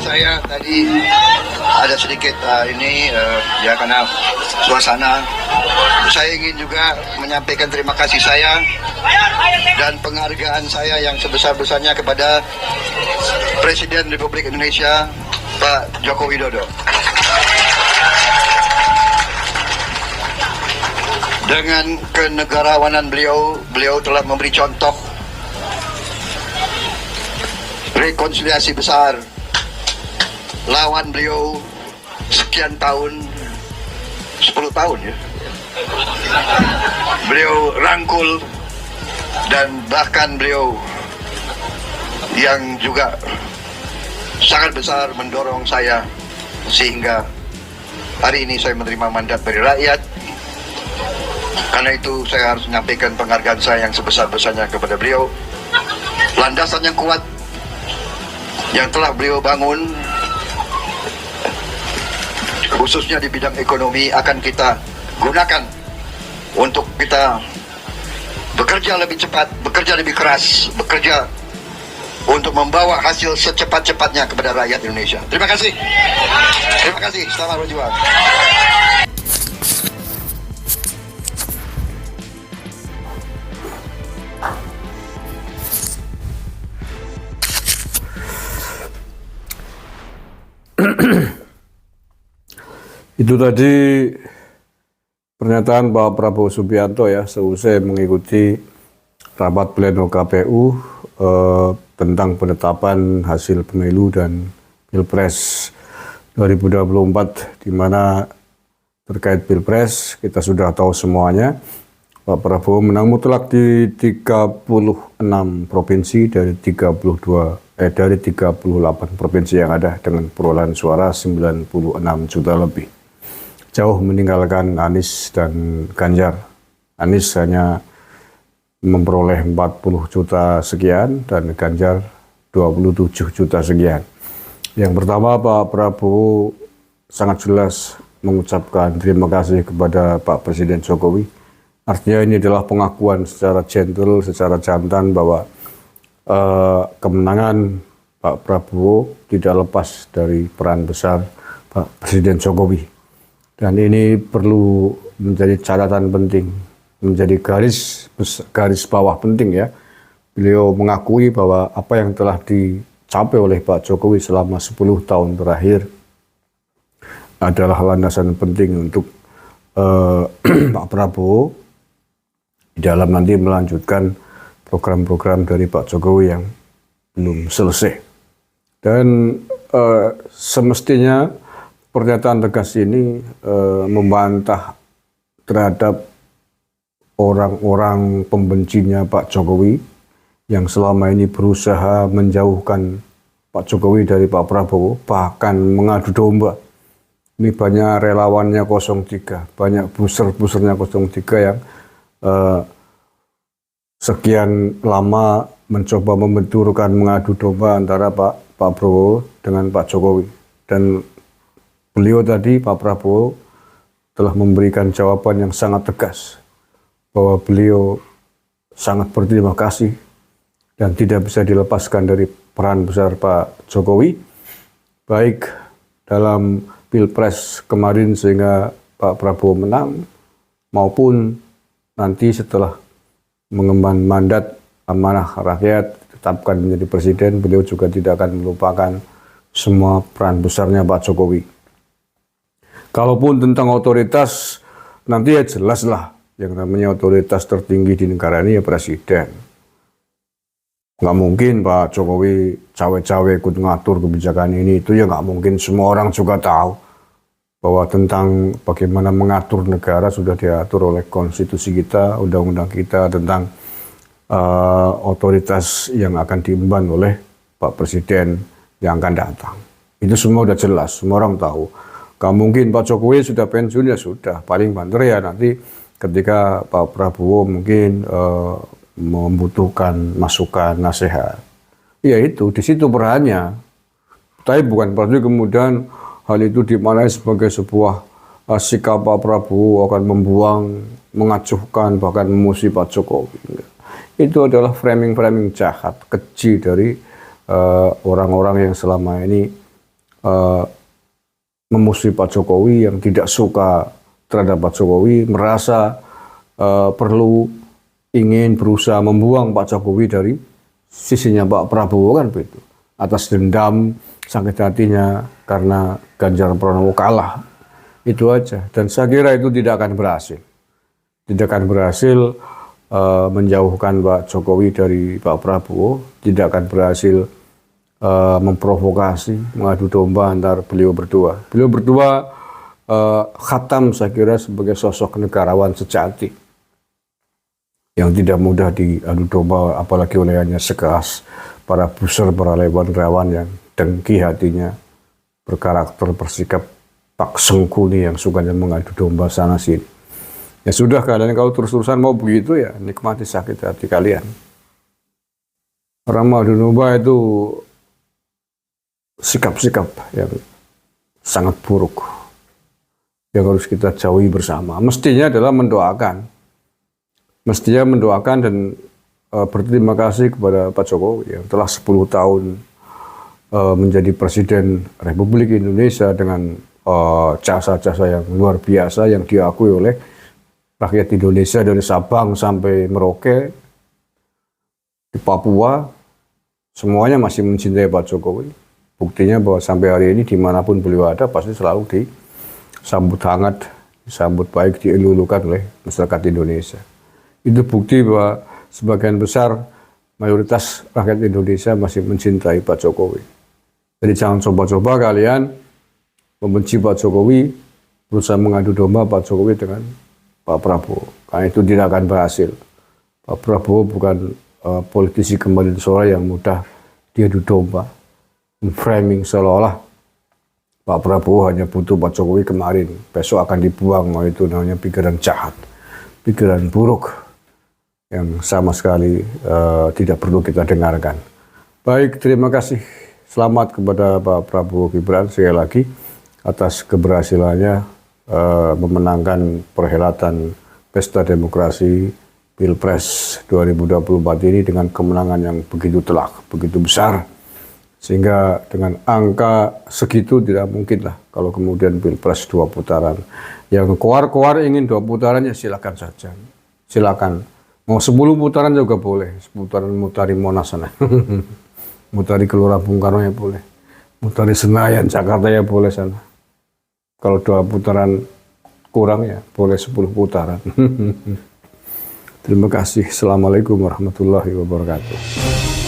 saya tadi ada sedikit ya karena suasana. Saya ingin juga menyampaikan terima kasih saya dan penghargaan saya yang sebesar-besarnya kepada Presiden Republik Indonesia Pak Joko Widodo. Dengan kenegarawanan beliau telah memberi contoh rekonsiliasi besar. Lawan beliau sekian tahun, 10 tahun ya. Beliau rangkul dan bahkan beliau yang juga sangat besar mendorong saya sehingga hari ini saya menerima mandat dari rakyat. Karena itu saya harus menyampaikan penghargaan saya yang sebesar-besarnya kepada beliau. Landasan yang kuat yang telah beliau bangun khususnya di bidang ekonomi akan kita gunakan untuk kita bekerja lebih cepat, bekerja lebih keras, bekerja untuk membawa hasil secepat-cepatnya kepada rakyat Indonesia. Terima kasih. Terima kasih. Selamat berjuang. Itu tadi pernyataan Pak Prabowo Subianto ya seusai mengikuti rapat pleno KPU tentang penetapan hasil pemilu dan Pilpres 2024, di mana terkait Pilpres kita sudah tahu semuanya. Pak Prabowo menang mutlak di 36 provinsi dari 38 provinsi yang ada dengan perolehan suara 96 juta lebih. Jauh meninggalkan Anies dan Ganjar. Anies hanya memperoleh 40 juta sekian dan Ganjar 27 juta sekian. Yang pertama, Pak Prabowo sangat jelas mengucapkan terima kasih kepada Pak Presiden Jokowi. Artinya ini adalah pengakuan secara gentle, secara jantan bahwa kemenangan Pak Prabowo tidak lepas dari peran besar Pak Presiden Jokowi. Dan ini perlu menjadi catatan penting, menjadi garis bawah penting ya. Beliau mengakui bahwa apa yang telah dicapai oleh Pak Jokowi selama 10 tahun terakhir adalah landasan penting untuk Pak Prabowo di dalam nanti melanjutkan program-program dari Pak Jokowi yang belum selesai. Dan semestinya pernyataan tegas ini membantah terhadap orang-orang pembencinya Pak Jokowi yang selama ini berusaha menjauhkan Pak Jokowi dari Pak Prabowo, bahkan mengadu domba. Ini banyak relawannya 03, banyak buser-busernya 03 yang sekian lama mencoba membenturkan mengadu domba antara Pak Prabowo dengan Pak Jokowi. Dan beliau tadi, Pak Prabowo, telah memberikan jawaban yang sangat tegas bahwa beliau sangat berterima kasih dan tidak bisa dilepaskan dari peran besar Pak Jokowi, baik dalam Pilpres kemarin sehingga Pak Prabowo menang, maupun nanti setelah mengemban mandat amanah rakyat, tetapkan menjadi presiden, beliau juga tidak akan melupakan semua peran besarnya Pak Jokowi. Kalaupun tentang otoritas, nanti ya jelas lah, yang namanya otoritas tertinggi di negara ini ya presiden. Nggak mungkin Pak Jokowi cawe-cawe ikut ngatur kebijakan ini, itu ya nggak mungkin. Semua orang juga tahu bahwa tentang bagaimana mengatur negara sudah diatur oleh konstitusi kita, undang-undang kita tentang otoritas yang akan diemban oleh Pak Presiden yang akan datang. Itu semua udah jelas, semua orang tahu. Gak mungkin Pak Jokowi sudah pensiun ya sudah, paling banter ya nanti ketika Pak Prabowo mungkin membutuhkan masukan, nasihat. Ya itu, di situ perannya. Tapi bukan berarti kemudian hal itu dimaknai sebagai sebuah sikap Pak Prabowo akan membuang, mengacuhkan, bahkan memusuhi Pak Jokowi. Itu adalah framing-framing jahat, keji dari orang-orang yang selama ini eh, memusuhi Pak Jokowi, yang tidak suka terhadap Pak Jokowi, merasa perlu ingin berusaha membuang Pak Jokowi dari sisinya Pak Prabowo kan begitu. Atas dendam, sakit hatinya karena Ganjar Pranowo kalah. Itu aja. Dan saya kira itu tidak akan berhasil. Tidak akan berhasil menjauhkan Pak Jokowi dari Pak Prabowo, tidak akan berhasil memprovokasi, mengadu domba antar beliau berdua. Beliau berdua khatam saya kira sebagai sosok negarawan sejati yang tidak mudah diadu domba, apalagi oleh hanya sekelas para buser, para lewan-lewan yang dengki hatinya, berkarakter bersikap tak sengkuni yang sukanya mengadu domba sana sini. Ya sudah, kalian kalau terus-terusan mau begitu ya nikmati sakit hati kalian. Orang mengadu domba itu sikap-sikap yang sangat buruk yang harus kita jauhi bersama. Mestinya adalah mendoakan. Mestinya mendoakan dan berterima kasih kepada Pak Jokowi yang telah 10 tahun menjadi Presiden Republik Indonesia dengan jasa-jasa yang luar biasa yang diakui oleh rakyat Indonesia dari Sabang sampai Merauke, di Papua, semuanya masih mencintai Pak Jokowi. Buktinya bahwa sampai hari ini dimanapun beliau ada pasti selalu disambut hangat, disambut baik, dielulukan oleh masyarakat Indonesia. Itu bukti bahwa sebagian besar mayoritas rakyat Indonesia masih mencintai Pak Jokowi. Jadi jangan coba-coba kalian membenci Pak Jokowi, berusaha mengadu domba Pak Jokowi dengan Pak Prabowo. Karena itu tidak akan berhasil. Pak Prabowo bukan politisi kembali sore yang mudah diadu domba. Framing seolah-olah Pak Prabowo hanya butuh Pak Jokowi kemarin, besok akan dibuang. Oh, itu namanya pikiran jahat, pikiran buruk yang sama sekali tidak perlu kita dengarkan. Baik, terima kasih. Selamat kepada Pak Prabowo Gibran sekali lagi atas keberhasilannya memenangkan perhelatan Pesta Demokrasi Pilpres 2024 ini dengan kemenangan yang begitu telak, begitu besar. Sehingga dengan angka segitu tidak mungkin lah kalau kemudian Pilpres 2 putaran. Yang keluar ingin 2 putaran ya silakan saja. Silakan. Mau 10 putaran juga boleh. 10 putaran mutari Monas sana. Mutari Gelora Bung Karno ya boleh. Mutari Senayan, Jakarta ya boleh sana. Kalau 2 putaran kurang ya boleh 10 putaran. Terima kasih. Assalamualaikum warahmatullahi wabarakatuh.